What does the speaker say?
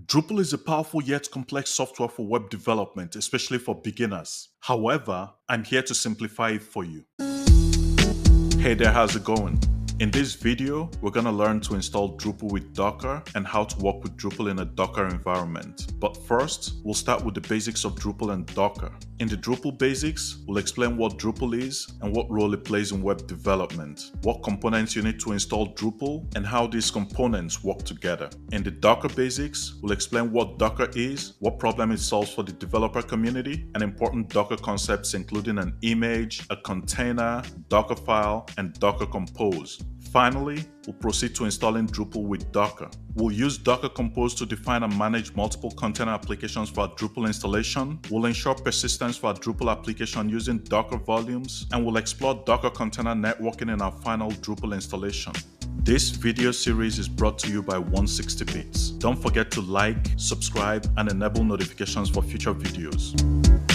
Drupal is a powerful yet complex software for web development, especially for beginners. However, I'm here to simplify it for you. Hey there, how's it going? In this video, we're going to learn to install Drupal with Docker and how to work with Drupal in a Docker environment. But first, we'll start with the basics of Drupal and Docker. In the Drupal basics, we'll explain what Drupal is and what role it plays in web development, what components you need to install Drupal, and how these components work together. In the Docker basics, we'll explain what Docker is, what problem it solves for the developer community, and important Docker concepts including an image, a container, Docker file, and Docker Compose. Finally, we'll proceed to installing Drupal with Docker. We'll use Docker Compose to define and manage multiple container applications for our Drupal installation. We'll ensure persistence for our Drupal application using Docker volumes, and we'll explore Docker container networking in our final Drupal installation. This video series is brought to you by 160bits. Don't forget to like, subscribe, and enable notifications for future videos.